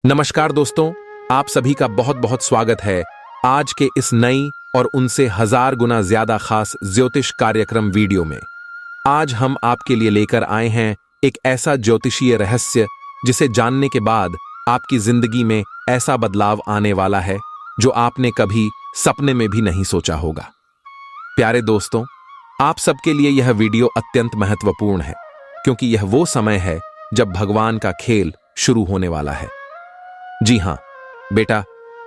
नमस्कार दोस्तों, आप सभी का बहुत बहुत स्वागत है आज के इस नई और उनसे 1000 गुना ज्यादा खास ज्योतिष कार्यक्रम वीडियो में। आज हम आपके लिए लेकर आए हैं एक ऐसा ज्योतिषीय रहस्य जिसे जानने के बाद आपकी जिंदगी में ऐसा बदलाव आने वाला है जो आपने कभी सपने में भी नहीं सोचा होगा। प्यारे दोस्तों, आप सबके लिए यह वीडियो अत्यंत महत्वपूर्ण है क्योंकि यह वो समय है जब भगवान का खेल शुरू होने वाला है। जी हां बेटा,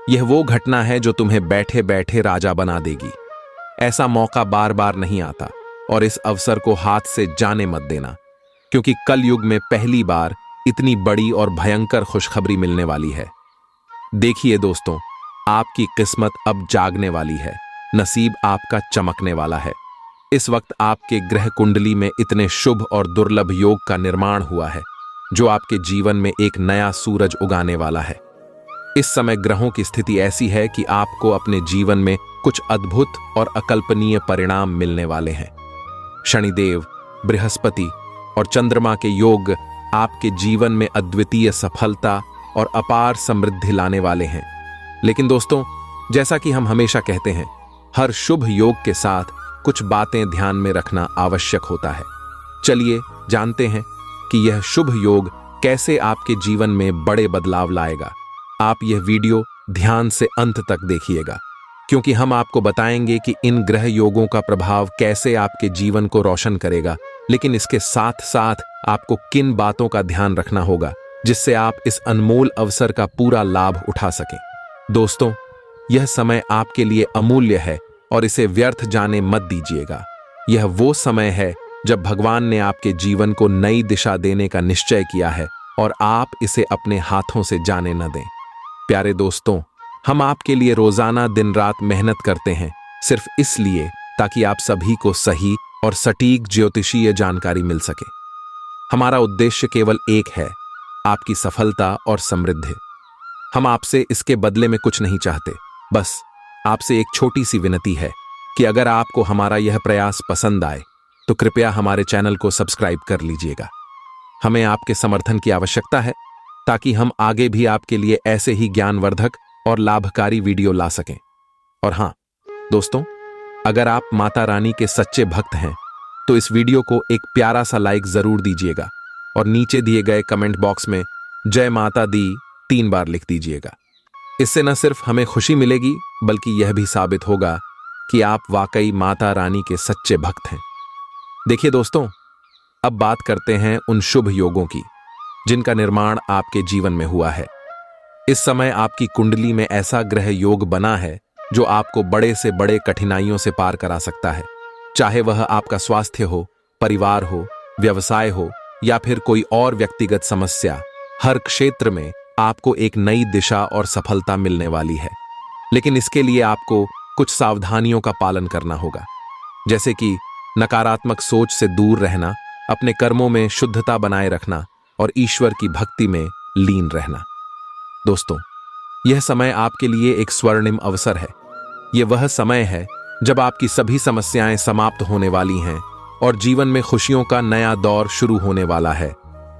यह वो घटना है जो तुम्हें बैठे बैठे राजा बना देगी। ऐसा मौका बार बार नहीं आता और इस अवसर को हाथ से जाने मत देना, क्योंकि कल युग में पहली बार इतनी बड़ी और भयंकर खुशखबरी मिलने वाली है। देखिए दोस्तों, आपकी किस्मत अब जागने वाली है, नसीब आपका चमकने वाला है। इस वक्त आपके ग्रह कुंडली में इतने शुभ और दुर्लभ योग का निर्माण हुआ है जो आपके जीवन में एक नया सूरज उगाने वाला है। इस समय ग्रहों की स्थिति ऐसी है कि आपको अपने जीवन में कुछ अद्भुत और अकल्पनीय परिणाम मिलने वाले हैं। शनिदेव, बृहस्पति और चंद्रमा के योग आपके जीवन में अद्वितीय सफलता और अपार समृद्धि लाने वाले हैं। लेकिन दोस्तों, जैसा कि हम हमेशा कहते हैं, हर शुभ योग के साथ कुछ बातें ध्यान में रखना आवश्यक होता है। चलिए जानते हैं कि यह शुभ योग कैसे आपके जीवन में बड़े बदलाव लाएगा। आप यह वीडियो ध्यान से अंत तक देखिएगा, क्योंकि हम आपको बताएंगे कि इन ग्रह योगों का प्रभाव कैसे आपके जीवन को रोशन करेगा, लेकिन इसके साथ साथ आपको किन बातों का ध्यान रखना होगा जिससे आप इस अनमोल अवसर का पूरा लाभ उठा सकें। दोस्तों, यह समय आपके लिए अमूल्य है और इसे व्यर्थ जाने मत दीजिएगा। यह वो समय है जब भगवान ने आपके जीवन को नई दिशा देने का निश्चय किया है और आप इसे अपने हाथों से जाने न दें। प्यारे दोस्तों, हम आपके लिए रोजाना दिन रात मेहनत करते हैं, सिर्फ इसलिए ताकि आप सभी को सही और सटीक ज्योतिषीय जानकारी मिल सके। हमारा उद्देश्य केवल एक है, आपकी सफलता और समृद्धि। हम आपसे इसके बदले में कुछ नहीं चाहते, बस आपसे एक छोटी सी विनती है कि अगर आपको हमारा यह प्रयास पसंद आए तो कृपया हमारे चैनल को सब्सक्राइब कर लीजिएगा। हमें आपके समर्थन की आवश्यकता है ताकि हम आगे भी आपके लिए ऐसे ही ज्ञानवर्धक और लाभकारी वीडियो ला सकें। और हां दोस्तों, अगर आप माता रानी के सच्चे भक्त हैं तो इस वीडियो को एक प्यारा सा लाइक जरूर दीजिएगा और नीचे दिए गए कमेंट बॉक्स में जय माता दी 3 बार लिख दीजिएगा। इससे न सिर्फ हमें खुशी मिलेगी बल्कि यह भी साबित होगा कि आप वाकई माता रानी के सच्चे भक्त हैं। देखिए दोस्तों, अब बात करते हैं उन शुभ योगों की जिनका निर्माण आपके जीवन में हुआ है। इस समय आपकी कुंडली में ऐसा ग्रह योग बना है जो आपको बड़े से बड़े कठिनाइयों से पार करा सकता है, चाहे वह आपका स्वास्थ्य हो, परिवार हो, व्यवसाय हो या फिर कोई और व्यक्तिगत समस्या। हर क्षेत्र में आपको एक नई दिशा और सफलता मिलने वाली है। लेकिन इसके लिए आपको कुछ सावधानियों का पालन करना होगा, जैसे कि नकारात्मक सोच से दूर रहना, अपने कर्मों में शुद्धता बनाए रखना और ईश्वर की भक्ति में लीन रहना। दोस्तों, यह समय आपके लिए एक स्वर्णिम अवसर है। यह वह समय है जब आपकी सभी समस्याएं समाप्त होने वाली हैं और जीवन में खुशियों का नया दौर शुरू होने वाला है।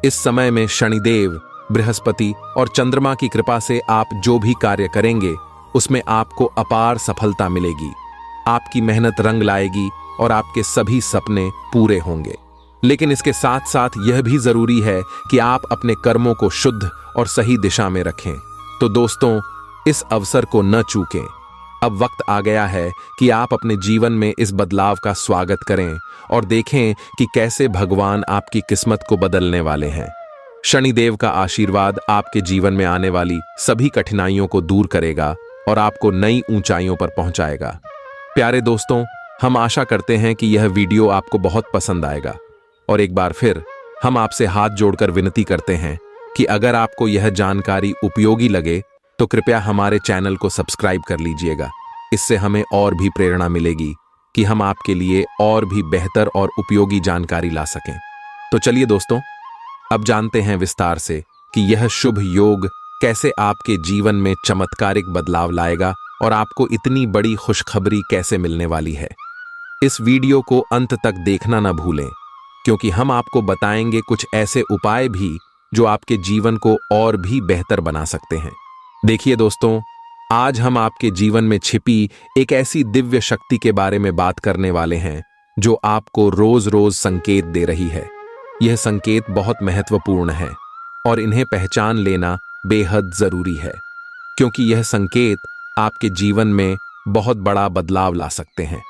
इस समय में शनिदेव, बृहस्पति और चंद्रमा की कृपा से आप जो भी कार्य करेंगे उसमें आपको अपार सफलता मिलेगी। आपकी मेहनत रंग लाएगी और आपके सभी सपने पूरे होंगे। लेकिन इसके साथ साथ यह भी जरूरी है कि आप अपने कर्मों को शुद्ध और सही दिशा में रखें। तो दोस्तों, इस अवसर को न चूकें। अब वक्त आ गया है कि आप अपने जीवन में इस बदलाव का स्वागत करें और देखें कि कैसे भगवान आपकी किस्मत को बदलने वाले हैं। शनिदेव का आशीर्वाद आपके जीवन में आने वाली सभी कठिनाइयों को दूर करेगा और आपको नई ऊंचाइयों पर पहुंचाएगा। प्यारे दोस्तों, हम आशा करते हैं कि यह वीडियो आपको बहुत पसंद आएगा और एक बार फिर हम आपसे हाथ जोड़कर विनती करते हैं कि अगर आपको यह जानकारी उपयोगी लगे तो कृपया हमारे चैनल को सब्सक्राइब कर लीजिएगा। इससे हमें और भी प्रेरणा मिलेगी कि हम आपके लिए और भी बेहतर और उपयोगी जानकारी ला सकें। तो चलिए दोस्तों, अब जानते हैं विस्तार से कि यह शुभ योग कैसे आपके जीवन में चमत्कारिक बदलाव लाएगा और आपको इतनी बड़ी खुशखबरी कैसे मिलने वाली है। इस वीडियो को अंत तक देखना न भूलें, क्योंकि हम आपको बताएंगे कुछ ऐसे उपाय भी जो आपके जीवन को और भी बेहतर बना सकते हैं। देखिए दोस्तों, आज हम आपके जीवन में छिपी एक ऐसी दिव्य शक्ति के बारे में बात करने वाले हैं जो आपको रोज रोज संकेत दे रही है। यह संकेत बहुत महत्वपूर्ण है और इन्हें पहचान लेना बेहद जरूरी है, क्योंकि यह संकेत आपके जीवन में बहुत बड़ा बदलाव ला सकते हैं।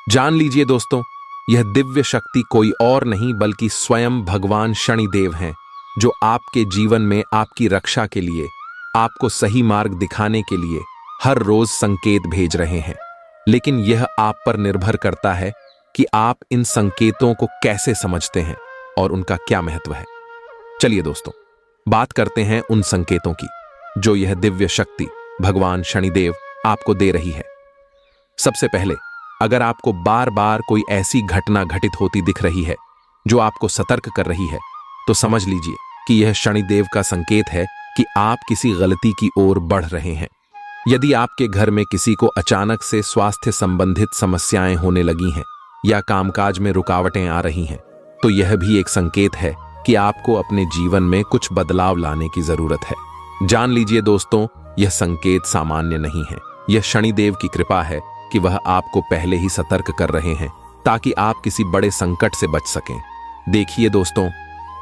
जान लीजिए दोस्तों, यह दिव्य शक्ति कोई और नहीं बल्कि स्वयं भगवान शनिदेव हैं, जो आपके जीवन में आपकी रक्षा के लिए, आपको सही मार्ग दिखाने के लिए हर रोज संकेत भेज रहे हैं। लेकिन यह आप पर निर्भर करता है कि आप इन संकेतों को कैसे समझते हैं और उनका क्या महत्व है। चलिए दोस्तों, बात करते हैं उन संकेतों की जो यह दिव्य शक्ति भगवान शनिदेव आपको दे रही है। सबसे पहले, अगर आपको बार बार कोई ऐसी घटना घटित होती दिख रही है जो आपको सतर्क कर रही है, तो समझ लीजिए कि यह शनिदेव का संकेत है कि आप किसी गलती की ओर बढ़ रहे हैं। यदि आपके घर में किसी को अचानक से स्वास्थ्य संबंधित समस्याएं होने लगी हैं या कामकाज में रुकावटें आ रही हैं, तो यह भी एक संकेत है कि आपको अपने जीवन में कुछ बदलाव लाने की जरूरत है। जान लीजिए दोस्तों, यह संकेत सामान्य नहीं है। यह शनिदेव की कृपा है कि वह आपको पहले ही सतर्क कर रहे हैं ताकि आप किसी बड़े संकट से बच सकें। देखिए दोस्तों,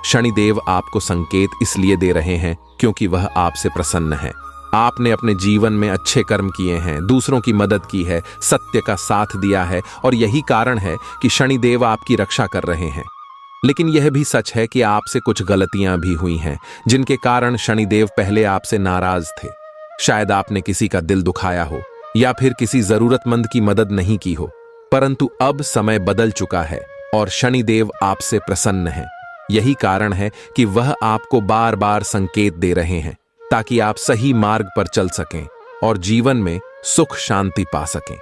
शनिदेव आपको संकेत इसलिए दे रहे हैं क्योंकि वह आपसे प्रसन्न है। आपने अपने जीवन में अच्छे कर्म किए हैं, दूसरों की मदद की है, सत्य का साथ दिया है और यही कारण है कि शनिदेव आपकी रक्षा कर रहे हैं। लेकिन यह भी सच है कि आपसे कुछ गलतियां भी हुई हैं जिनके कारण शनिदेव पहले आपसे नाराज थे। शायद आपने किसी का दिल दुखाया हो या फिर किसी जरूरतमंद की मदद नहीं की हो, परंतु अब समय बदल चुका है और शनिदेव आपसे प्रसन्न है। यही कारण है कि वह आपको बार बार संकेत दे रहे हैं ताकि आप सही मार्ग पर चल सकें और जीवन में सुख शांति पा सकें।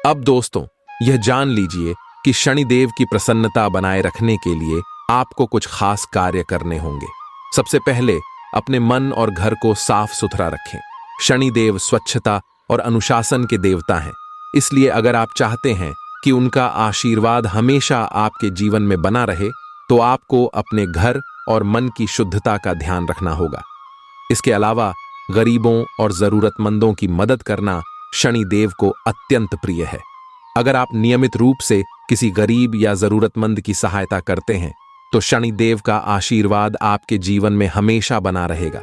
अब दोस्तों, यह जान लीजिए कि शनिदेव की प्रसन्नता बनाए रखने के लिए आपको कुछ खास कार्य करने होंगे। सबसे पहले, अपने मन और घर को साफ सुथरा रखें। शनिदेव स्वच्छता और अनुशासन के देवता हैं, इसलिए अगर आप चाहते हैं कि उनका आशीर्वाद हमेशा आपके जीवन में बना रहे, तो आपको अपने घर और मन की शुद्धता का ध्यान रखना होगा। इसके अलावा गरीबों और जरूरतमंदों की मदद करना शनिदेव को अत्यंत प्रिय है। अगर आप नियमित रूप से किसी गरीब या जरूरतमंद की सहायता करते हैं, तो शनिदेव का आशीर्वाद आपके जीवन में हमेशा बना रहेगा।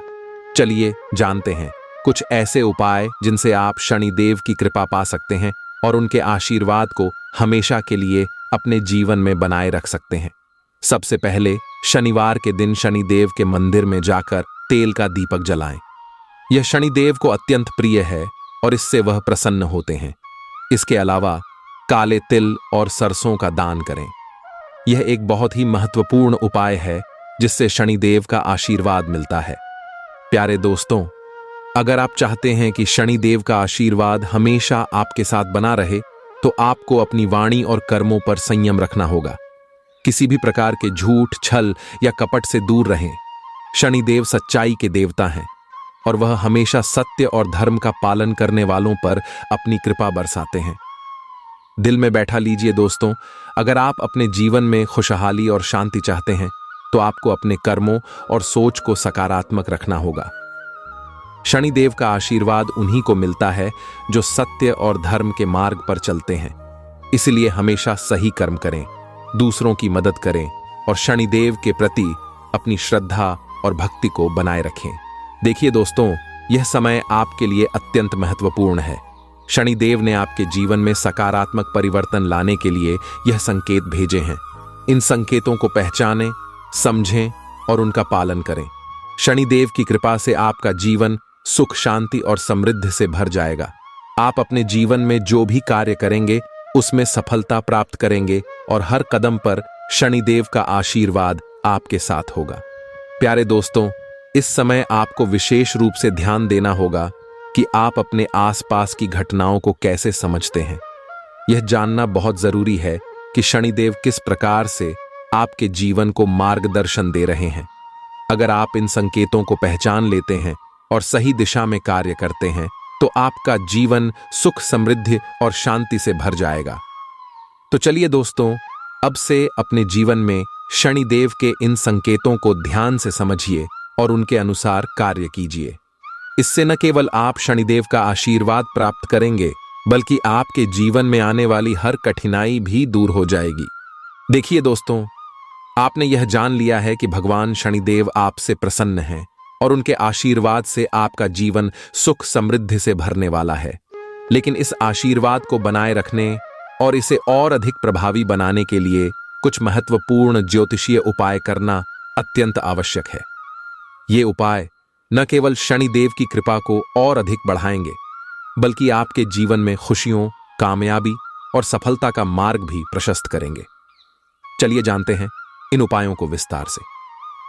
चलिए जानते हैं कुछ ऐसे उपाय जिनसे आप शनिदेव की कृपा पा सकते हैं और उनके आशीर्वाद को हमेशा के लिए अपने जीवन में बनाए रख सकते हैं। सबसे पहले, शनिवार के दिन शनिदेव के मंदिर में जाकर तेल का दीपक जलाएं। यह शनिदेव को अत्यंत प्रिय है और इससे वह प्रसन्न होते हैं। इसके अलावा काले तिल और सरसों का दान करें। यह एक बहुत ही महत्वपूर्ण उपाय है जिससे शनिदेव का आशीर्वाद मिलता है। प्यारे दोस्तों, अगर आप चाहते हैं कि शनिदेव का आशीर्वाद हमेशा आपके साथ बना रहे, तो आपको अपनी वाणी और कर्मों पर संयम रखना होगा। किसी भी प्रकार के झूठ, छल या कपट से दूर रहें। शनिदेव सच्चाई के देवता हैं और वह हमेशा सत्य और धर्म का पालन करने वालों पर अपनी कृपा बरसाते हैं। दिल में बैठा लीजिए दोस्तों, अगर आप अपने जीवन में खुशहाली और शांति चाहते हैं, तो आपको अपने कर्मों और सोच को सकारात्मक रखना होगा। शनिदेव का आशीर्वाद उन्हीं को मिलता है जो सत्य और धर्म के मार्ग पर चलते हैं। इसलिए हमेशा सही कर्म करें, दूसरों की मदद करें और शनिदेव के प्रति अपनी श्रद्धा और भक्ति को बनाए रखें। देखिए दोस्तों, यह समय आपके लिए अत्यंत महत्वपूर्ण है। शनिदेव ने आपके जीवन में सकारात्मक परिवर्तन लाने के लिए यह संकेत भेजे हैं। इन संकेतों को पहचानें, समझें और उनका पालन करें। शनिदेव की कृपा से आपका जीवन सुख, शांति और समृद्धि से भर जाएगा। आप अपने जीवन में जो भी कार्य करेंगे उसमें सफलता प्राप्त करेंगे और हर कदम पर शनिदेव का आशीर्वाद आपके साथ होगा। प्यारे दोस्तों, इस समय आपको विशेष रूप से ध्यान देना होगा कि आप अपने आसपास की घटनाओं को कैसे समझते हैं। यह जानना बहुत जरूरी है कि शनिदेव किस प्रकार से आपके जीवन को मार्गदर्शन दे रहे हैं। अगर आप इन संकेतों को पहचान लेते हैं और सही दिशा में कार्य करते हैं, तो आपका जीवन सुख, समृद्धि और शांति से भर जाएगा। तो चलिए दोस्तों, अब से अपने जीवन में शनिदेव के इन संकेतों को ध्यान से समझिए और उनके अनुसार कार्य कीजिए। इससे न केवल आप शनिदेव का आशीर्वाद प्राप्त करेंगे, बल्कि आपके जीवन में आने वाली हर कठिनाई भी दूर हो जाएगी। देखिए दोस्तों, आपने यह जान लिया है कि भगवान शनिदेव आपसे प्रसन्न हैं और उनके आशीर्वाद से आपका जीवन सुख समृद्धि से भरने वाला है। लेकिन इस आशीर्वाद को बनाए रखने और इसे और अधिक प्रभावी बनाने के लिए कुछ महत्वपूर्ण ज्योतिषीय उपाय करना अत्यंत आवश्यक है। ये उपाय न केवल शनिदेव की कृपा को और अधिक बढ़ाएंगे, बल्कि आपके जीवन में खुशियों, कामयाबी और सफलता का मार्ग भी प्रशस्त करेंगे। चलिए जानते हैं इन उपायों को विस्तार से।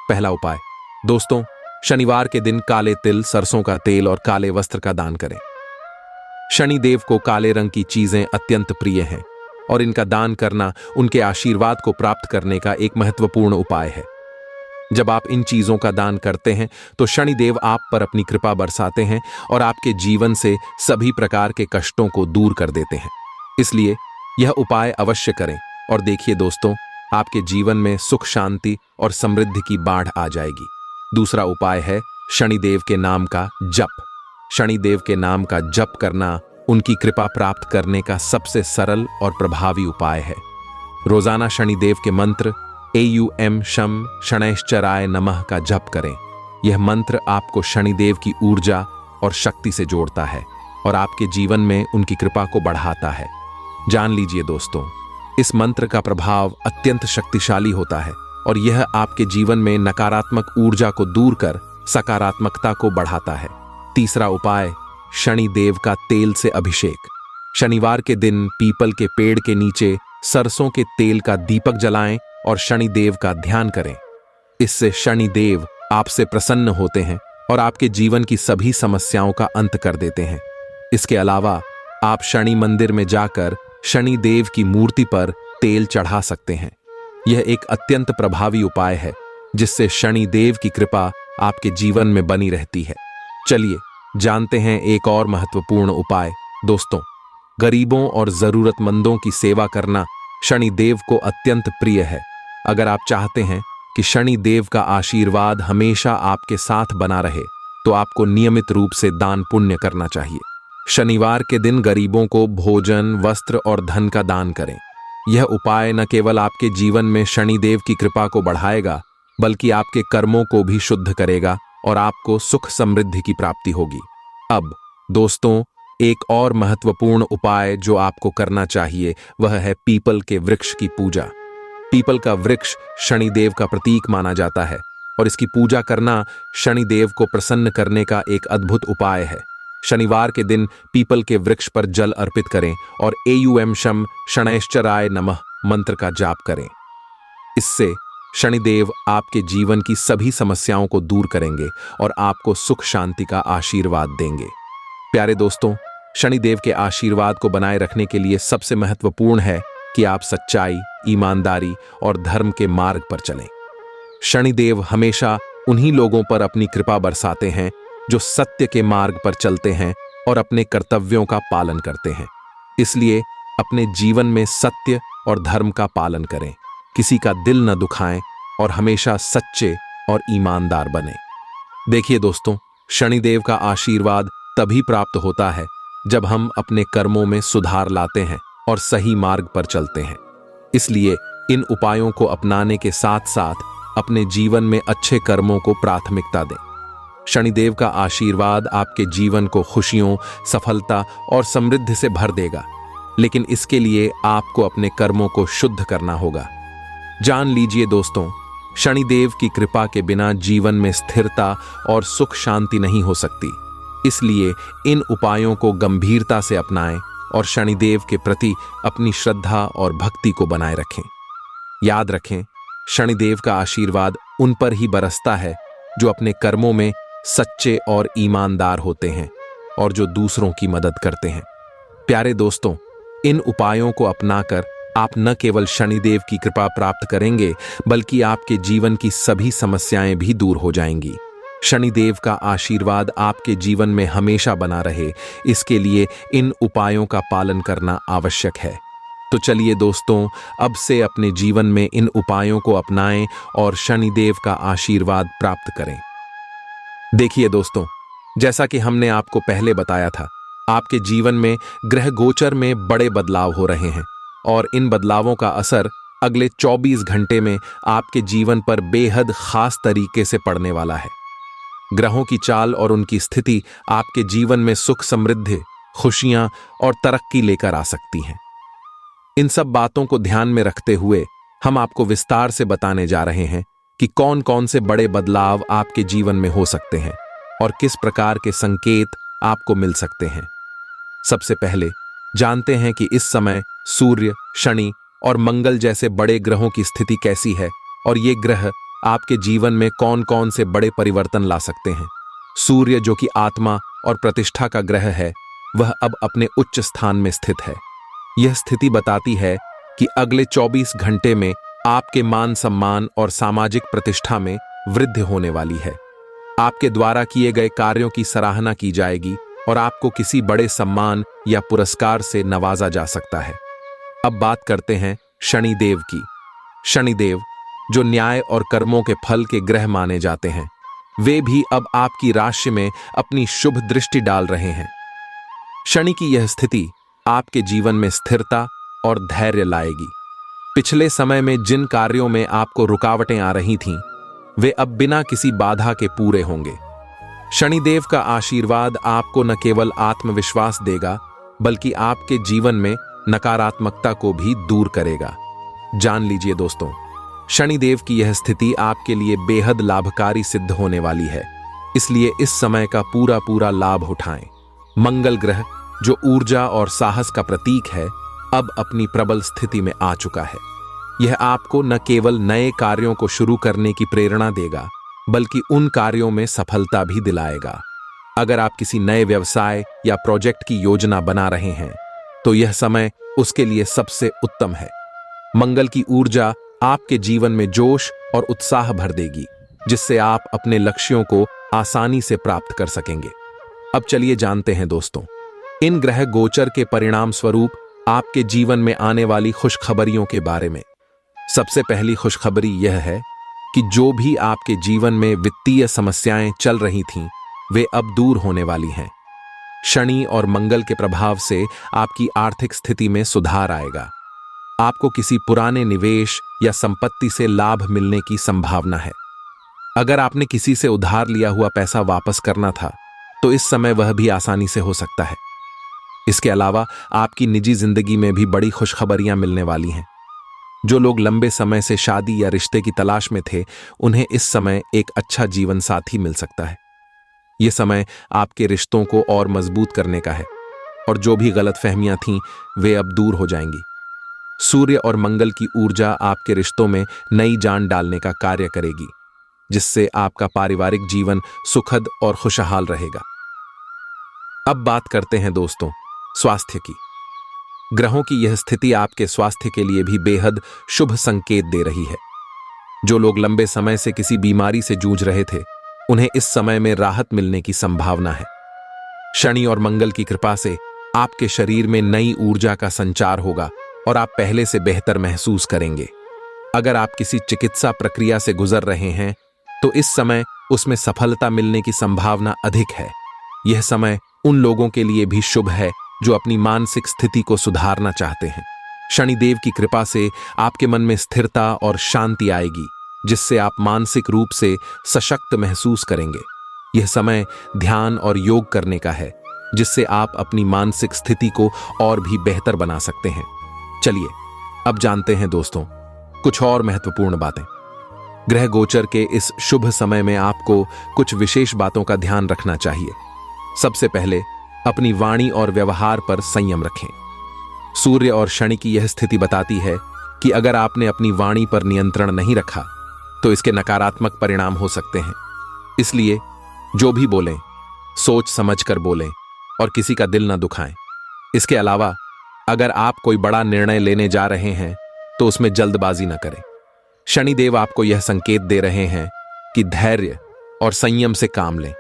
पहला उपाय, दोस्तों, शनिवार के दिन काले तिल, सरसों का तेल और काले वस्त्र का दान करें। शनिदेव को काले रंग की चीजें अत्यंत प्रिय हैं और इनका दान करना उनके आशीर्वाद को प्राप्त करने का एक महत्वपूर्ण उपाय है। जब आप इन चीजों का दान करते हैं तो शनिदेव आप पर अपनी कृपा बरसाते हैं और आपके जीवन से सभी प्रकार के कष्टों को दूर कर देते हैं। इसलिए यह उपाय अवश्य करें और देखिए दोस्तों, आपके जीवन में सुख, शांति और समृद्धि की बाढ़ आ जाएगी। दूसरा उपाय है शनिदेव के नाम का जप। शनिदेव के नाम का जप करना उनकी कृपा प्राप्त करने का सबसे सरल और प्रभावी उपाय है। रोजाना शनिदेव के मंत्र एयूएम शम शनैश्चराय नमः का जप करें। यह मंत्र आपको शनिदेव की ऊर्जा और शक्ति से जोड़ता है और आपके जीवन में उनकी कृपा को बढ़ाता है। जान लीजिए दोस्तों, इस मंत्र का प्रभाव अत्यंत शक्तिशाली होता है और यह आपके जीवन में नकारात्मक ऊर्जा को दूर कर सकारात्मकता को बढ़ाता है। तीसरा उपाय, शनिदेव का तेल से अभिषेक। शनिवार के दिन पीपल के पेड़ के नीचे सरसों के तेल का दीपक जलाएं और शनिदेव का ध्यान करें। इससे शनिदेव आपसे प्रसन्न होते हैं और आपके जीवन की सभी समस्याओं का अंत कर देते हैं। इसके अलावा आप शनि मंदिर में जाकर शनिदेव की मूर्ति पर तेल चढ़ा सकते हैं। यह एक अत्यंत प्रभावी उपाय है जिससे शनिदेव की कृपा आपके जीवन में बनी रहती है। चलिए जानते हैं एक और महत्वपूर्ण उपाय। दोस्तों, गरीबों और जरूरतमंदों की सेवा करना शनिदेव को अत्यंत प्रिय है। अगर आप चाहते हैं कि शनिदेव का आशीर्वाद हमेशा आपके साथ बना रहे, तो आपको नियमित रूप से दान पुण्य करना चाहिए। शनिवार के दिन गरीबों को भोजन, वस्त्र और धन का दान करें। यह उपाय न केवल आपके जीवन में शनिदेव की कृपा को बढ़ाएगा, बल्कि आपके कर्मों को भी शुद्ध करेगा और आपको सुख समृद्धि की प्राप्ति होगी। अब दोस्तों, एक और महत्वपूर्ण उपाय जो आपको करना चाहिए वह है पीपल के वृक्ष की पूजा। पीपल का वृक्ष शनिदेव का प्रतीक माना जाता है और इसकी पूजा करना शनिदेव को प्रसन्न करने का एक अद्भुत उपाय है। शनिवार के दिन पीपल के वृक्ष पर जल अर्पित करें और एयूएम शम शनैश्चराय नमः मंत्र का जाप करें। इससे शनिदेव आपके जीवन की सभी समस्याओं को दूर करेंगे और आपको सुख शांति का आशीर्वाद देंगे। प्यारे दोस्तों, शनिदेव के आशीर्वाद को बनाए रखने के लिए सबसे महत्वपूर्ण है कि आप सच्चाई, ईमानदारी और धर्म के मार्ग पर चलें। शनिदेव हमेशा उन्हीं लोगों पर अपनी कृपा बरसाते हैं जो सत्य के मार्ग पर चलते हैं और अपने कर्तव्यों का पालन करते हैं। इसलिए अपने जीवन में सत्य और धर्म का पालन करें, किसी का दिल न दुखाएं और हमेशा सच्चे और ईमानदार बने। देखिए दोस्तों, शनिदेव का आशीर्वाद तभी प्राप्त होता है जब हम अपने कर्मों में सुधार लाते हैं और सही मार्ग पर चलते हैं। इसलिए इन उपायों को अपनाने के साथ साथ अपने जीवन में अच्छे कर्मों को प्राथमिकता दें। शनिदेव का आशीर्वाद आपके जीवन को खुशियों, सफलता और समृद्धि से भर देगा, लेकिन इसके लिए आपको अपने कर्मों को शुद्ध करना होगा। जान लीजिए दोस्तों, शनिदेव की कृपा के बिना जीवन में स्थिरता और सुख शांति नहीं हो सकती। इसलिए इन उपायों को गंभीरता से अपनाएं और शनिदेव के प्रति अपनी श्रद्धा और भक्ति को बनाए रखें। याद रखें, शनिदेव का आशीर्वाद उन पर ही बरसता है जो अपने कर्मों में सच्चे और ईमानदार होते हैं और जो दूसरों की मदद करते हैं। प्यारे दोस्तों, इन उपायों को अपनाकर आप न केवल शनिदेव की कृपा प्राप्त करेंगे, बल्कि आपके जीवन की सभी समस्याएं भी दूर हो जाएंगी। शनिदेव का आशीर्वाद आपके जीवन में हमेशा बना रहे, इसके लिए इन उपायों का पालन करना आवश्यक है। तो चलिए दोस्तों, अब से अपने जीवन में इन उपायों को अपनाएं और शनिदेव का आशीर्वाद प्राप्त करें। देखिए दोस्तों, जैसा कि हमने आपको पहले बताया था, आपके जीवन में ग्रह गोचर में बड़े बदलाव हो रहे हैं और इन बदलावों का असर अगले 24 घंटे में आपके जीवन पर बेहद खास तरीके से पड़ने वाला है। ग्रहों की चाल और उनकी स्थिति आपके जीवन में सुख, समृद्धि, खुशियां और तरक्की लेकर आ सकती हैं। इन सब बातों को ध्यान में रखते हुए हम आपको विस्तार से बताने जा रहे हैं कि कौन कौन से बड़े बदलाव आपके जीवन में हो सकते हैं और किस प्रकार के संकेत आपको मिल सकते हैं। सबसे पहले जानते हैं कि इस समय सूर्य, शनि और मंगल जैसे बड़े ग्रहों की स्थिति कैसी है और ये ग्रह आपके जीवन में कौन कौन से बड़े परिवर्तन ला सकते हैं। सूर्य, जो कि आत्मा और प्रतिष्ठा का ग्रह है, वह अब अपने उच्च स्थान में स्थित है। यह स्थिति बताती है कि अगले 24 घंटे में आपके मान सम्मान और सामाजिक प्रतिष्ठा में वृद्धि होने वाली है। आपके द्वारा किए गए कार्यों की सराहना की जाएगी और आपको किसी बड़े सम्मान या पुरस्कार से नवाजा जा सकता है। अब बात करते हैं शनिदेव की। शनिदेव, जो न्याय और कर्मों के फल के ग्रह माने जाते हैं, वे भी अब आपकी राशि में अपनी शुभ दृष्टि डाल रहे हैं। शनि की यह स्थिति आपके जीवन में स्थिरता और धैर्य लाएगी। पिछले समय में जिन कार्यों में आपको रुकावटें आ रही थीं, वे अब बिना किसी बाधा के पूरे होंगे। शनिदेव का आशीर्वाद आपको न केवल आत्मविश्वास देगा, बल्कि आपके जीवन में नकारात्मकता को भी दूर करेगा। जान लीजिए दोस्तों, शनिदेव की यह स्थिति आपके लिए बेहद लाभकारी सिद्ध होने वाली है, इसलिए इस समय का पूरा पूरा लाभ उठाएं। मंगल ग्रह, जो ऊर्जा और साहस का प्रतीक है, अब अपनी प्रबल स्थिति में आ चुका है। यह आपको न केवल नए कार्यों को शुरू करने की प्रेरणा देगा, बल्कि उन कार्यों में सफलता भी दिलाएगा। अगर आप किसी नए व्यवसाय या प्रोजेक्ट की योजना बना रहे हैं, तो यह समय उसके लिए सबसे उत्तम है। मंगल की ऊर्जा आपके जीवन में जोश और उत्साह भर देगी, जिससे आप अपने लक्ष्यों को आसानी से प्राप्त कर सकेंगे। अब चलिए जानते हैं दोस्तों, इन ग्रह गोचर के परिणाम स्वरूप आपके जीवन में आने वाली खुशखबरियों के बारे में। सबसे पहली खुशखबरी यह है कि जो भी आपके जीवन में वित्तीय समस्याएं चल रही थीं, वे अब दूर होने वाली हैं। शनि और मंगल के प्रभाव से आपकी आर्थिक स्थिति में सुधार आएगा। आपको किसी पुराने निवेश या संपत्ति से लाभ मिलने की संभावना है। अगर आपने किसी से उधार लिया हुआ पैसा वापस करना था, तो इस समय वह भी आसानी से हो सकता है। इसके अलावा आपकी निजी जिंदगी में भी बड़ी खुशखबरियां मिलने वाली हैं। जो लोग लंबे समय से शादी या रिश्ते की तलाश में थे, उन्हें इस समय एक अच्छा जीवन साथी मिल सकता है। यह समय आपके रिश्तों को और मजबूत करने का है और जो भी गलतफहमियां थीं, वे अब दूर हो जाएंगी। सूर्य और मंगल की ऊर्जा आपके रिश्तों में नई जान डालने का कार्य करेगी, जिससे आपका पारिवारिक जीवन सुखद और खुशहाल रहेगा। अब बात करते हैं दोस्तों स्वास्थ्य की। ग्रहों की यह स्थिति आपके स्वास्थ्य के लिए भी बेहद शुभ संकेत दे रही है। जो लोग लंबे समय से किसी बीमारी से जूझ रहे थे, उन्हें इस समय में राहत मिलने की संभावना है। शनि और मंगल की कृपा से आपके शरीर में नई ऊर्जा का संचार होगा और आप पहले से बेहतर महसूस करेंगे। अगर आप किसी चिकित्सा प्रक्रिया से गुजर रहे हैं, तो इस समय उसमें सफलता मिलने की संभावना अधिक है। यह समय उन लोगों के लिए भी शुभ है जो अपनी मानसिक स्थिति को सुधारना चाहते हैं। शनिदेव की कृपा से आपके मन में स्थिरता और शांति आएगी, जिससे आप मानसिक रूप से सशक्त महसूस करेंगे। यह समय ध्यान और योग करने का है, जिससे आप अपनी मानसिक स्थिति को और भी बेहतर बना सकते हैं। चलिए अब जानते हैं दोस्तों कुछ और महत्वपूर्ण बातें। ग्रह गोचर के इस शुभ समय में आपको कुछ विशेष बातों का ध्यान रखना चाहिए। सबसे पहले अपनी वाणी और व्यवहार पर संयम रखें। सूर्य और शनि की यह स्थिति बताती है कि अगर आपने अपनी वाणी पर नियंत्रण नहीं रखा, तो इसके नकारात्मक परिणाम हो सकते हैं। इसलिए जो भी बोलें, सोच समझ कर बोलें और किसी का दिल न दुखाएं। इसके अलावा अगर आप कोई बड़ा निर्णय लेने जा रहे हैं, तो उसमें जल्दबाजी न करें। शनिदेव आपको यह संकेत दे रहे हैं कि धैर्य और संयम से काम लें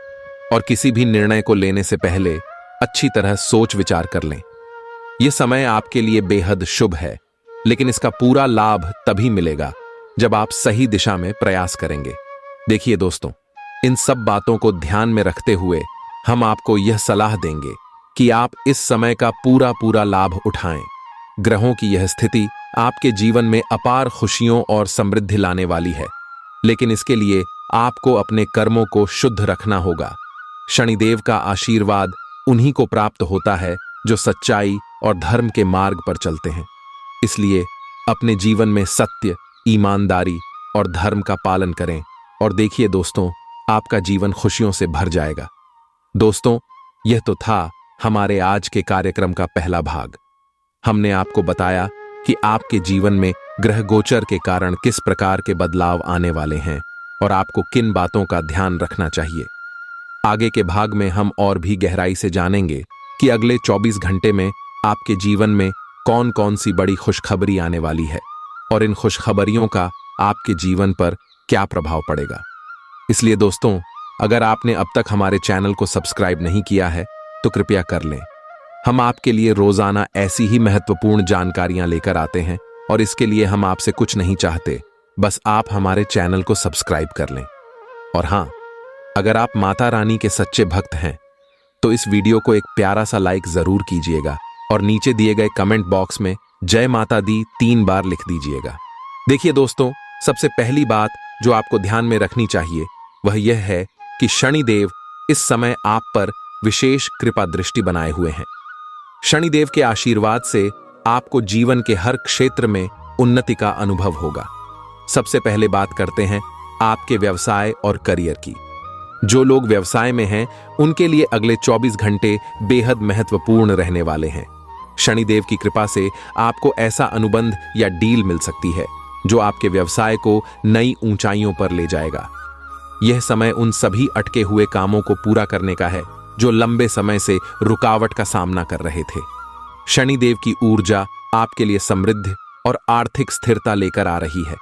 और किसी भी निर्णय को लेने से पहले अच्छी तरह सोच विचार कर लें। यह समय आपके लिए बेहद शुभ है, लेकिन इसका पूरा लाभ तभी मिलेगा जब आप सही दिशा में प्रयास करेंगे। देखिए दोस्तों, इन सब बातों को ध्यान में रखते हुए हम आपको यह सलाह देंगे कि आप इस समय का पूरा पूरा लाभ उठाएं। ग्रहों की यह स्थिति आपके जीवन में अपार खुशियों और समृद्धि लाने वाली है, लेकिन इसके लिए आपको अपने कर्मों को शुद्ध रखना होगा। शनिदेव का आशीर्वाद उन्हीं को प्राप्त होता है जो सच्चाई और धर्म के मार्ग पर चलते हैं। इसलिए अपने जीवन में सत्य, ईमानदारी और धर्म का पालन करें और देखिए दोस्तों, आपका जीवन खुशियों से भर जाएगा। दोस्तों, यह तो था हमारे आज के कार्यक्रम का पहला भाग। हमने आपको बताया कि आपके जीवन में ग्रह गोचर के कारण किस प्रकार के बदलाव आने वाले हैं और आपको किन बातों का ध्यान रखना चाहिए। आगे के भाग में हम और भी गहराई से जानेंगे कि अगले 24 घंटे में आपके जीवन में कौन कौन सी बड़ी खुशखबरी आने वाली है और इन खुशखबरियों का आपके जीवन पर क्या प्रभाव पड़ेगा। इसलिए दोस्तों, अगर आपने अब तक हमारे चैनल को सब्सक्राइब नहीं किया है तो कृपया कर लें। हम आपके लिए रोजाना ऐसी ही महत्वपूर्ण जानकारियां लेकर आते हैं और इसके लिए हम आपसे कुछ नहीं चाहते, बस आप हमारे चैनल को सब्सक्राइब कर लें। और हाँ, अगर आप माता रानी के सच्चे भक्त हैं तो इस वीडियो को एक प्यारा सा लाइक जरूर कीजिएगा और नीचे दिए गए कमेंट बॉक्स में जय माता दी 3 बार लिख दीजिएगा। देखिए दोस्तों, सबसे पहली बात जो आपको ध्यान में रखनी चाहिए वह यह है कि शनिदेव इस समय आप पर विशेष कृपा दृष्टि बनाए हुए हैं। शनिदेव के आशीर्वाद से आपको जीवन के हर क्षेत्र में उन्नति का अनुभव होगा। सबसे पहले बात करते हैं आपके व्यवसाय और करियर की। जो लोग व्यवसाय में हैं उनके लिए अगले 24 घंटे बेहद महत्वपूर्ण रहने वाले हैं। शनिदेव की कृपा से आपको ऐसा अनुबंध या डील मिल सकती है जो आपके व्यवसाय को नई ऊंचाइयों पर ले जाएगा। यह समय उन सभी अटके हुए कामों को पूरा करने का है जो लंबे समय से रुकावट का सामना कर रहे थे। शनिदेव की ऊर्जा आपके लिए समृद्धि और आर्थिक स्थिरता लेकर आ रही है।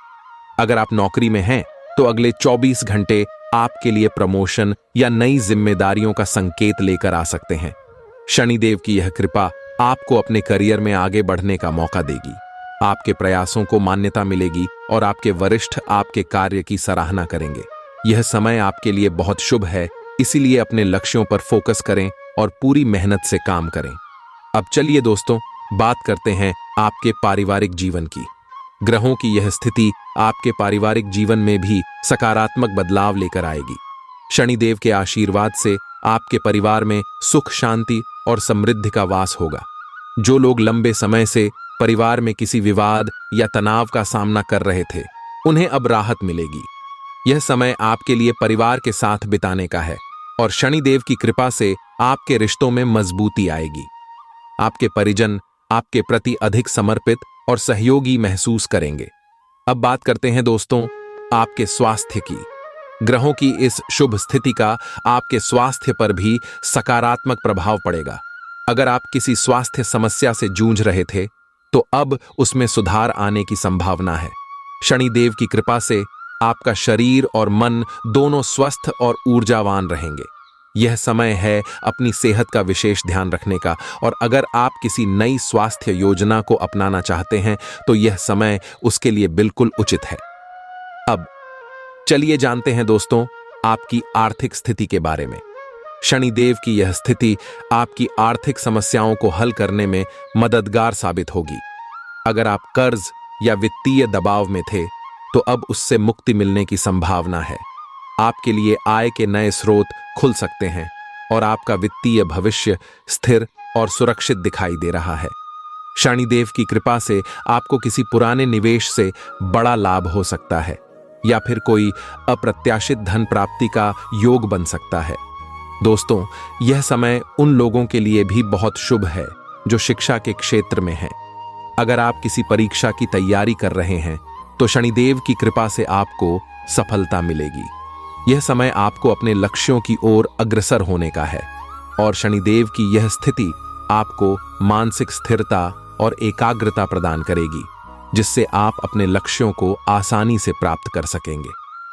अगर आप नौकरी में हैं तो अगले 24 घंटे आपके लिए प्रमोशन या नई जिम्मेदारियों का संकेत लेकर आ सकते हैं। शनिदेव की यह कृपा आपको अपने करियर में आगे बढ़ने का मौका देगी। आपके प्रयासों को मान्यता मिलेगी और आपके वरिष्ठ आपके कार्य की सराहना करेंगे। यह समय आपके लिए बहुत शुभ है, इसीलिए अपने लक्ष्यों पर फोकस करें और पूरी मेहनत से काम करें। अब चलिए दोस्तों, बात करते हैं आपके पारिवारिक जीवन की। ग्रहों की यह स्थिति आपके पारिवारिक जीवन में भी सकारात्मक बदलाव लेकर आएगी। शनिदेव के आशीर्वाद से आपके परिवार में सुख, शांति और समृद्धि का वास होगा। जो लोग लंबे समय से परिवार में किसी विवाद या तनाव का सामना कर रहे थे, उन्हें अब राहत मिलेगी। यह समय आपके लिए परिवार के साथ बिताने का है और शनिदेव की कृपा से आपके रिश्तों में मजबूती आएगी। आपके परिजन आपके प्रति अधिक समर्पित और सहयोगी महसूस करेंगे। अब बात करते हैं दोस्तों आपके स्वास्थ्य की। ग्रहों की इस शुभ स्थिति का आपके स्वास्थ्य पर भी सकारात्मक प्रभाव पड़ेगा। अगर आप किसी स्वास्थ्य समस्या से जूझ रहे थे तो अब उसमें सुधार आने की संभावना है। शनिदेव की कृपा से आपका शरीर और मन दोनों स्वस्थ और ऊर्जावान रहेंगे। यह समय है अपनी सेहत का विशेष ध्यान रखने का और अगर आप किसी नई स्वास्थ्य योजना को अपनाना चाहते हैं तो यह समय उसके लिए बिल्कुल उचित है। अब चलिए जानते हैं दोस्तों आपकी आर्थिक स्थिति के बारे में। शनिदेव की यह स्थिति आपकी आर्थिक समस्याओं को हल करने में मददगार साबित होगी। अगर आप कर्ज या वित्तीय दबाव में थे तो अब उससे मुक्ति मिलने की संभावना है। आपके लिए आय के नए स्रोत खुल सकते हैं और आपका वित्तीय भविष्य स्थिर और सुरक्षित दिखाई दे रहा है। शनिदेव की कृपा से आपको किसी पुराने निवेश से बड़ा लाभ हो सकता है या फिर कोई अप्रत्याशित धन प्राप्ति का योग बन सकता है। दोस्तों, यह समय उन लोगों के लिए भी बहुत शुभ है जो शिक्षा के क्षेत्र में हैं। अगर आप किसी परीक्षा की तैयारी कर रहे हैं तो शनिदेव की कृपा से आपको सफलता मिलेगी। यह समय आपको अपने लक्ष्यों की ओर अग्रसर होने का है और शनिदेव की यह स्थिति आपको मानसिक स्थिरता और एकाग्रता प्रदान करेगी, जिससे आप अपने लक्ष्यों को आसानी से प्राप्त कर सकेंगे।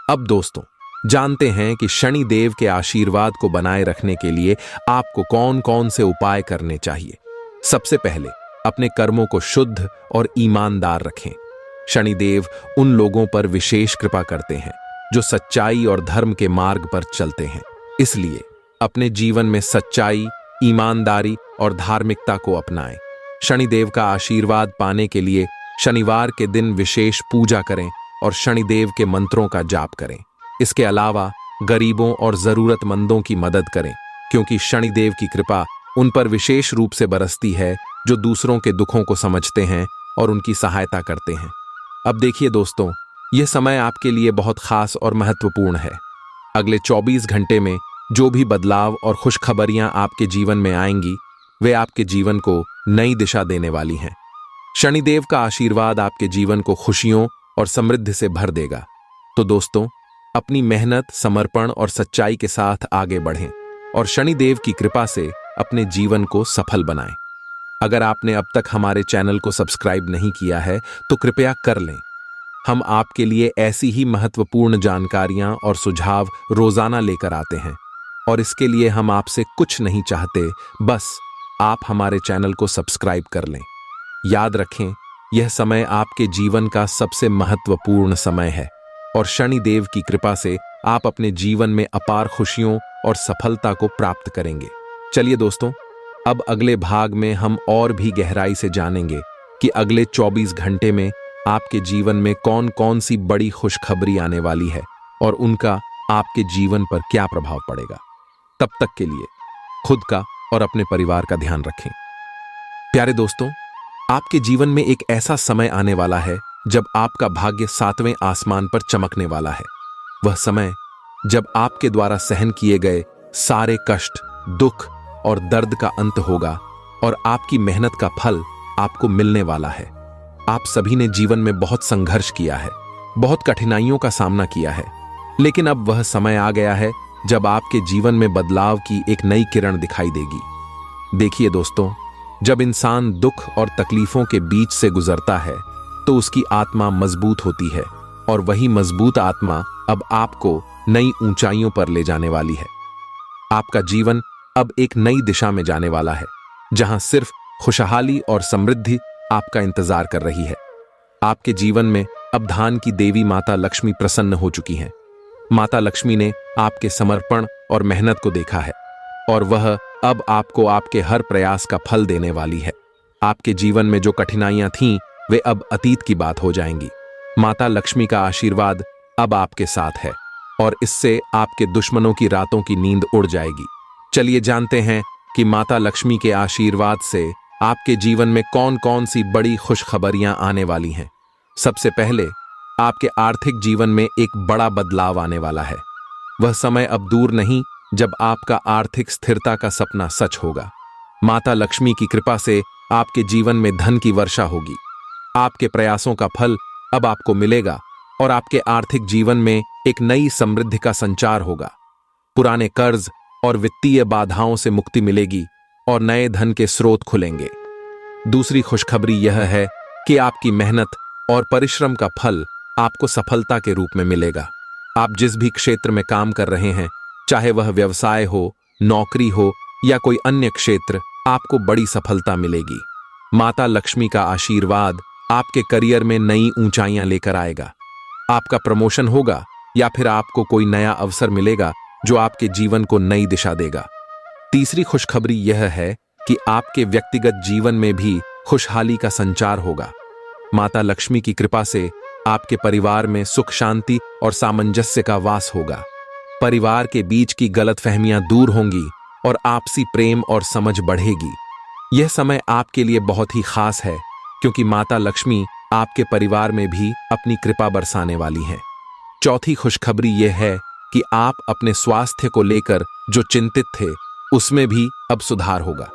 अब दोस्तों, जानते हैं कि शनिदेव के आशीर्वाद को बनाए रखने के लिए आपको कौन कौन से उपाय करने चाहिए। सबसे पहले अपने कर्मों को शुद्ध और ईमानदार रखें। शनिदेव उन लोगों पर विशेष कृपा करते हैं जो सच्चाई और धर्म के मार्ग पर चलते हैं। इसलिए अपने जीवन में सच्चाई, ईमानदारी और धार्मिकता को अपनाएं। शनिदेव का आशीर्वाद पाने के लिए शनिवार के दिन विशेष पूजा करें और शनिदेव के मंत्रों का जाप करें। इसके अलावा गरीबों और जरूरतमंदों की मदद करें, क्योंकि शनिदेव की कृपा उन पर विशेष रूप से बरसती है जो दूसरों के दुखों को समझते हैं और उनकी सहायता करते हैं। अब देखिए दोस्तों, यह समय आपके लिए बहुत खास और महत्वपूर्ण है। अगले 24 घंटे में जो भी बदलाव और खुशखबरियां आपके जीवन में आएंगी, वे आपके जीवन को नई दिशा देने वाली हैं। शनिदेव का आशीर्वाद आपके जीवन को खुशियों और समृद्धि से भर देगा। तो दोस्तों, अपनी मेहनत, समर्पण और सच्चाई के साथ आगे बढ़ें और शनिदेव की कृपा से अपने जीवन को सफल बनाएं। अगर आपने अब तक हमारे चैनल को सब्सक्राइब नहीं किया है तो कृपया कर लें। हम आपके लिए ऐसी ही महत्वपूर्ण जानकारियां और सुझाव रोजाना लेकर आते हैं, और इसके लिए हम आपसे कुछ नहीं चाहते, बस आप हमारे चैनल को सब्सक्राइब कर लें। याद रखें, यह समय आपके जीवन का सबसे महत्वपूर्ण समय है और शनिदेव की कृपा से आप अपने जीवन में अपार खुशियों और सफलता को प्राप्त करेंगे। चलिए दोस्तों, अब अगले भाग में हम और भी गहराई से जानेंगे कि अगले 24 घंटे में आपके जीवन में कौन कौन सी बड़ी खुशखबरी आने वाली है और उनका आपके जीवन पर क्या प्रभाव पड़ेगा। तब तक के लिए खुद का और अपने परिवार का ध्यान रखें। प्यारे दोस्तों, आपके जीवन में एक ऐसा समय आने वाला है जब आपका भाग्य 7वें आसमान पर चमकने वाला है। वह समय जब आपके द्वारा सहन किए गए सारे कष्ट, दुख और दर्द का अंत होगा और आपकी मेहनत का फल आपको मिलने वाला है। आप सभी ने जीवन में बहुत संघर्ष किया है, बहुत कठिनाइयों का सामना किया है, लेकिन अब वह समय आ गया है जब आपके जीवन में बदलाव की एक नई किरण दिखाई देगी। देखिए दोस्तों, जब इंसान दुख और तकलीफों के बीच से गुजरता है तो उसकी आत्मा मजबूत होती है, और वही मजबूत आत्मा अब आपको नई ऊंचाइयों पर ले जाने वाली है। आपका जीवन अब एक नई दिशा में जाने वाला है, जहां सिर्फ खुशहाली और समृद्धि आपका इंतजार कर रही है। आपके जीवन में अब धन की देवी माता लक्ष्मी प्रसन्न हो चुकी हैं। माता लक्ष्मी ने आपके समर्पण और मेहनत को देखा है, और वह अब आपको आपके हर प्रयास का फल देने वाली है। आपके जीवन में जो कठिनाइयां थीं, वे अब अतीत की बात हो जाएंगी। माता लक्ष्मी का आशीर्वाद अब आपके साथ है, और इससे आपके दुश्मनों की रातों की नींद उड़ जाएगी। चलिए जानते हैं कि माता लक्ष्मी के आशीर्वाद से आपके जीवन में कौन कौन सी बड़ी खुशखबरियां आने वाली हैं। सबसे पहले, आपके आर्थिक जीवन में एक बड़ा बदलाव आने वाला है। वह समय अब दूर नहीं जब आपका आर्थिक स्थिरता का सपना सच होगा। माता लक्ष्मी की कृपा से आपके जीवन में धन की वर्षा होगी। आपके प्रयासों का फल अब आपको मिलेगा और आपके आर्थिक जीवन में एक नई समृद्धि का संचार होगा। पुराने कर्ज और वित्तीय बाधाओं से मुक्ति मिलेगी और नए धन के स्रोत खुलेंगे। दूसरी खुशखबरी यह है कि आपकी मेहनत और परिश्रम का फल आपको सफलता के रूप में मिलेगा। आप जिस भी क्षेत्र में काम कर रहे हैं, चाहे वह व्यवसाय हो, नौकरी हो या कोई अन्य क्षेत्र, आपको बड़ी सफलता मिलेगी। माता लक्ष्मी का आशीर्वाद आपके करियर में नई ऊंचाइयां लेकर आएगा। आपका प्रमोशन होगा या फिर आपको कोई नया अवसर मिलेगा जो आपके जीवन को नई दिशा देगा। तीसरी खुशखबरी यह है कि आपके व्यक्तिगत जीवन में भी खुशहाली का संचार होगा। माता लक्ष्मी की कृपा से आपके परिवार में सुख, शांति और सामंजस्य का वास होगा। परिवार के बीच की गलतफहमियां दूर होंगी और आपसी प्रेम और समझ बढ़ेगी। यह समय आपके लिए बहुत ही खास है, क्योंकि माता लक्ष्मी आपके परिवार में भी अपनी कृपा बरसाने वाली हैं। चौथी खुशखबरी यह है कि आप अपने स्वास्थ्य को लेकर जो चिंतित थे, उसमें भी अब सुधार होगा।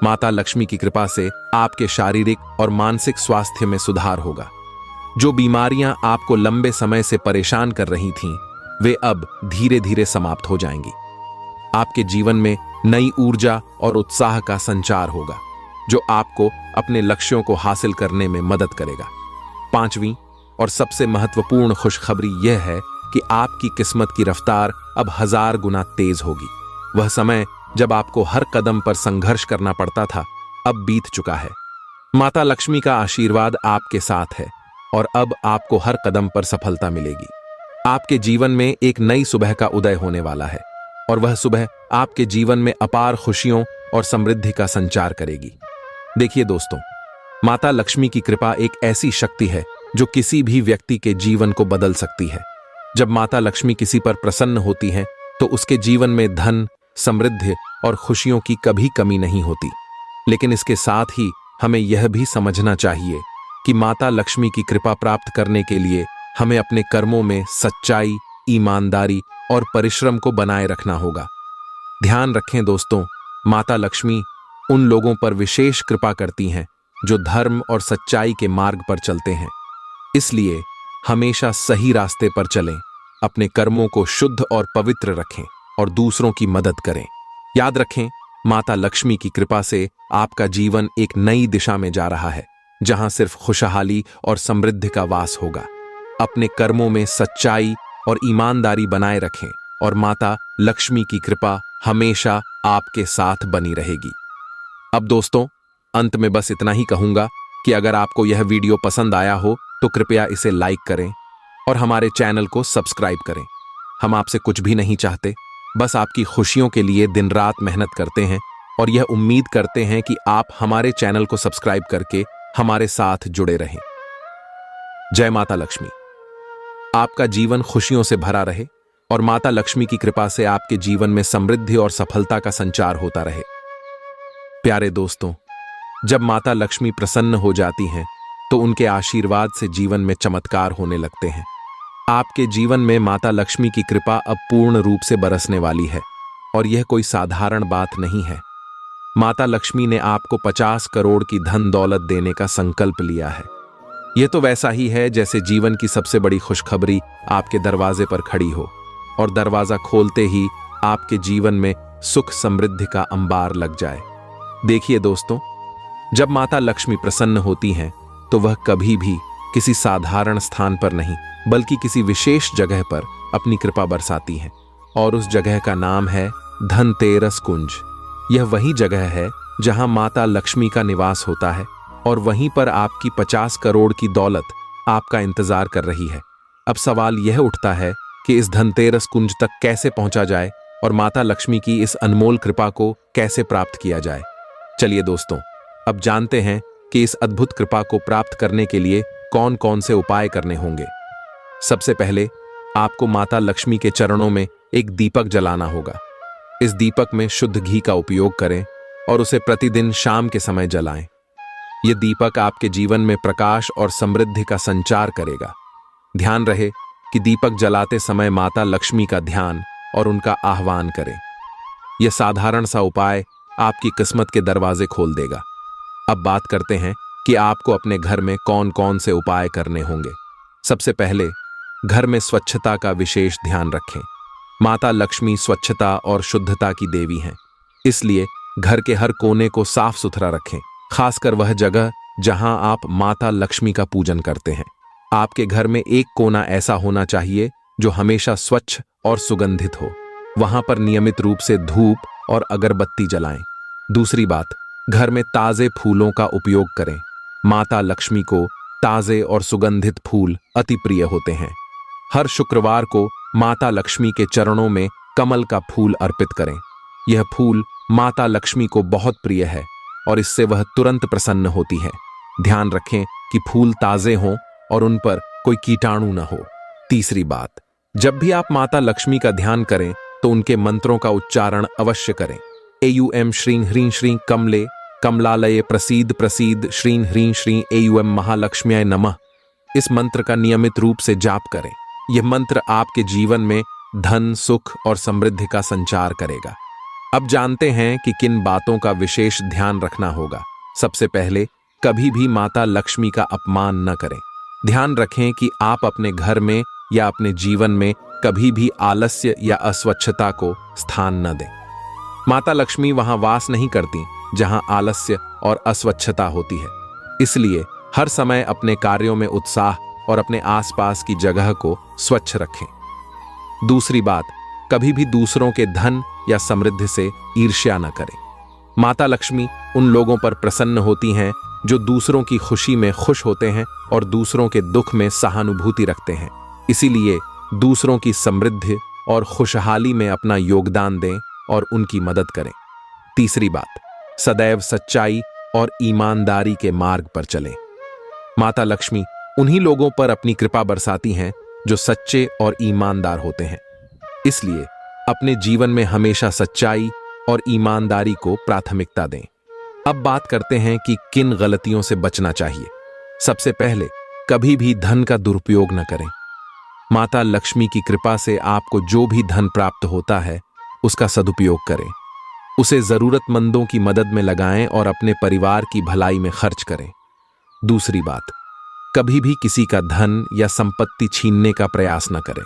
माता लक्ष्मी की कृपा से आपके शारीरिक और मानसिक स्वास्थ्य में सुधार होगा। जो बीमारियां आपको लंबे समय से परेशान कर रही थीं, वे अब धीरे धीरे समाप्त हो जाएंगी। आपके जीवन में नई ऊर्जा और उत्साह का संचार होगा, जो आपको अपने लक्ष्यों को हासिल करने में मदद करेगा। पांचवीं और सबसे महत्वपूर्ण खुशखबरी यह है कि आपकी किस्मत की रफ्तार अब 1000 गुना तेज होगी। वह समय जब आपको हर कदम पर संघर्ष करना पड़ता था, अब बीत चुका है। माता लक्ष्मी का आशीर्वाद आपके साथ है और अब आपको हर कदम पर सफलता मिलेगी। आपके जीवन में एक नई सुबह का उदय होने वाला है और वह सुबह आपके जीवन में अपार खुशियों और समृद्धि का संचार करेगी। देखिए दोस्तों, माता लक्ष्मी की कृपा एक ऐसी शक्ति है जो किसी भी व्यक्ति के जीवन को बदल सकती है। जब माता लक्ष्मी किसी पर प्रसन्न होती हैं तो उसके जीवन में धन, समृद्धि और खुशियों की कभी कमी नहीं होती। लेकिन इसके साथ ही हमें यह भी समझना चाहिए कि माता लक्ष्मी की कृपा प्राप्त करने के लिए हमें अपने कर्मों में सच्चाई, ईमानदारी और परिश्रम को बनाए रखना होगा। ध्यान रखें दोस्तों, माता लक्ष्मी उन लोगों पर विशेष कृपा करती हैं जो धर्म और सच्चाई के मार्ग पर चलते हैं। इसलिए हमेशा सही रास्ते पर चलें, अपने कर्मों को शुद्ध और पवित्र रखें और दूसरों की मदद करें। याद रखें, माता लक्ष्मी की कृपा से आपका जीवन एक नई दिशा में जा रहा है, जहां सिर्फ खुशहाली और समृद्धि का वास होगा। अपने कर्मों में सच्चाई और ईमानदारी बनाए रखें और माता लक्ष्मी की कृपा हमेशा आपके साथ बनी रहेगी। अब दोस्तों, अंत में बस इतना ही कहूंगा कि अगर आपको यह वीडियो पसंद आया हो तो कृपया इसे लाइक करें और हमारे चैनल को सब्सक्राइब करें। हम आपसे कुछ भी नहीं चाहते, बस आपकी खुशियों के लिए दिन रात मेहनत करते हैं और यह उम्मीद करते हैं कि आप हमारे चैनल को सब्सक्राइब करके हमारे साथ जुड़े रहें। जय माता लक्ष्मी। आपका जीवन खुशियों से भरा रहे और माता लक्ष्मी की कृपा से आपके जीवन में समृद्धि और सफलता का संचार होता रहे। प्यारे दोस्तों, जब माता लक्ष्मी प्रसन्न हो जाती हैं तो उनके आशीर्वाद से जीवन में चमत्कार होने लगते हैं। आपके जीवन में माता लक्ष्मी की कृपा अब पूर्ण रूप से बरसने वाली है और यह कोई साधारण बात नहीं है। माता लक्ष्मी ने आपको 50 करोड़ की धन दौलत देने का संकल्प लिया है। यह तो वैसा ही है जैसे जीवन की सबसे बड़ी खुशखबरी आपके दरवाजे पर खड़ी हो और दरवाजा खोलते ही आपके जीवन में सुख समृद्धि का अंबार लग जाए। देखिए दोस्तों, जब माता लक्ष्मी प्रसन्न होती हैं तो वह कभी भी किसी साधारण स्थान पर नहीं बल्कि किसी विशेष जगह पर अपनी कृपा बरसाती हैं और उस जगह का नाम है धनतेरस कुंज। यह वही जगह है जहां माता लक्ष्मी का निवास होता है और वहीं पर आपकी 50 करोड़ की दौलत आपका इंतजार कर रही है। अब सवाल यह उठता है कि इस धनतेरस कुंज तक कैसे पहुंचा जाए और माता लक्ष्मी की इस अनमोल कृपा को कैसे प्राप्त किया जाए। चलिए दोस्तों, अब जानते हैं कि इस अद्भुत कृपा को प्राप्त करने के लिए कौन कौन से उपाय करने होंगे। सबसे पहले आपको माता लक्ष्मी के चरणों में एक दीपक जलाना होगा। इस दीपक में शुद्ध घी का उपयोग करें और उसे प्रतिदिन शाम के समय जलाएं। यह दीपक आपके जीवन में प्रकाश और समृद्धि का संचार करेगा। ध्यान रहे कि दीपक जलाते समय माता लक्ष्मी का ध्यान और उनका आह्वान करें। यह साधारण सा उपाय आपकी किस्मत के दरवाजे खोल देगा। अब बात करते हैं कि आपको अपने घर में कौन कौन से उपाय करने होंगे। सबसे पहले घर में स्वच्छता का विशेष ध्यान रखें। माता लक्ष्मी स्वच्छता और शुद्धता की देवी हैं, इसलिए घर के हर कोने को साफ सुथरा रखें, खासकर वह जगह जहां आप माता लक्ष्मी का पूजन करते हैं। आपके घर में एक कोना ऐसा होना चाहिए जो हमेशा स्वच्छ और सुगंधित हो। वहां पर नियमित रूप से धूप और अगरबत्ती जलाएं। दूसरी बात, घर में ताजे फूलों का उपयोग करें। माता लक्ष्मी को ताजे और सुगंधित फूल अति प्रिय होते हैं। हर शुक्रवार को माता लक्ष्मी के चरणों में कमल का फूल अर्पित करें। यह फूल माता लक्ष्मी को बहुत प्रिय है और इससे वह तुरंत प्रसन्न होती है। ध्यान रखें कि फूल ताजे हों और उन पर कोई कीटाणु न हो। तीसरी बात, जब भी आप माता लक्ष्मी का ध्यान करें तो उनके मंत्रों का उच्चारण अवश्य करें। एयूएम श्रीं ह्रीं श्रीं कमले कमलालये प्रसीद प्रसीद श्रीं ह्रीं श्रीं एयूएम महालक्ष्म्याय नमः। इस मंत्र का नियमित रूप से जाप करें। यह मंत्र आपके जीवन में धन, सुख और समृद्धि का संचार करेगा। अब जानते हैं कि किन बातों का विशेष ध्यान रखना होगा। सबसे पहले, कभी भी माता लक्ष्मी का अपमान न करें। ध्यान रखें कि आप अपने घर में या अपने जीवन में कभी भी आलस्य या अस्वच्छता को स्थान न दें। माता लक्ष्मी वहां वास नहीं करती जहां आलस्य और अस्वच्छता होती है। इसलिए हर समय अपने कार्यों में उत्साह और अपने आसपास की जगह को स्वच्छ रखें। दूसरी बात, कभी भी दूसरों के धन या समृद्धि से ईर्ष्या न करें। माता लक्ष्मी उन लोगों पर प्रसन्न होती हैं जो दूसरों की खुशी में खुश होते हैं और दूसरों के दुख में सहानुभूति रखते हैं। इसीलिए दूसरों की समृद्धि और खुशहाली में अपना योगदान दें और उनकी मदद करें। तीसरी बात, सदैव सच्चाई और ईमानदारी के मार्ग पर चलें। माता लक्ष्मी उन्हीं लोगों पर अपनी कृपा बरसाती हैं जो सच्चे और ईमानदार होते हैं। इसलिए अपने जीवन में हमेशा सच्चाई और ईमानदारी को प्राथमिकता दें। अब बात करते हैं कि किन गलतियों से बचना चाहिए। सबसे पहले, कभी भी धन का दुरुपयोग न करें। माता लक्ष्मी की कृपा से आपको जो भी धन प्राप्त होता है उसका सदुपयोग करें। उसे जरूरतमंदों की मदद में लगाएं और अपने परिवार की भलाई में खर्च करें। दूसरी बात, कभी भी किसी का धन या संपत्ति छीनने का प्रयास न करें।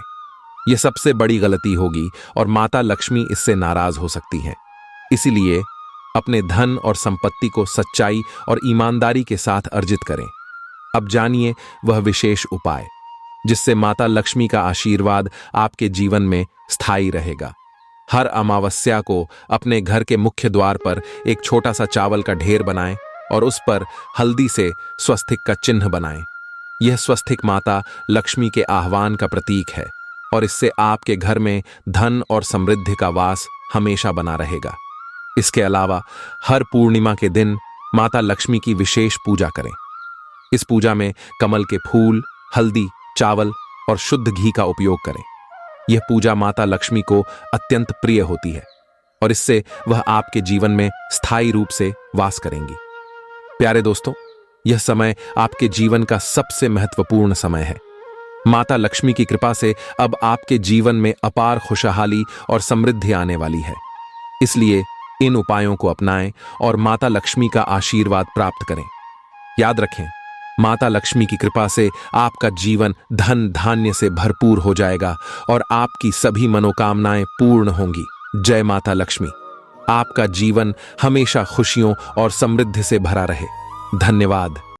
यह सबसे बड़ी गलती होगी और माता लक्ष्मी इससे नाराज हो सकती हैं। इसीलिए अपने धन और संपत्ति को सच्चाई और ईमानदारी के साथ अर्जित करें। अब जानिए वह विशेष उपाय जिससे माता लक्ष्मी का आशीर्वाद आपके जीवन में स्थायी रहेगा। हर अमावस्या को अपने घर के मुख्य द्वार पर एक छोटा सा चावल का ढेर बनाएं और उस पर हल्दी से स्वस्तिक का चिन्ह बनाएं। यह स्वस्तिक माता लक्ष्मी के आह्वान का प्रतीक है और इससे आपके घर में धन और समृद्धि का वास हमेशा बना रहेगा। इसके अलावा हर पूर्णिमा के दिन माता लक्ष्मी की विशेष पूजा करें। इस पूजा में कमल के फूल, हल्दी, चावल और शुद्ध घी का उपयोग करें। यह पूजा माता लक्ष्मी को अत्यंत प्रिय होती है और इससे वह आपके जीवन में स्थायी रूप से वास करेंगी। प्यारे दोस्तों, यह समय आपके जीवन का सबसे महत्वपूर्ण समय है। माता लक्ष्मी की कृपा से अब आपके जीवन में अपार खुशहाली और समृद्धि आने वाली है। इसलिए इन उपायों को अपनाएं और माता लक्ष्मी का आशीर्वाद प्राप्त करें। याद रखें, माता लक्ष्मी की कृपा से आपका जीवन धन धान्य से भरपूर हो जाएगा और आपकी सभी मनोकामनाएं पूर्ण होंगी। जय माता लक्ष्मी। आपका जीवन हमेशा खुशियों और समृद्धि से भरा रहे। धन्यवाद।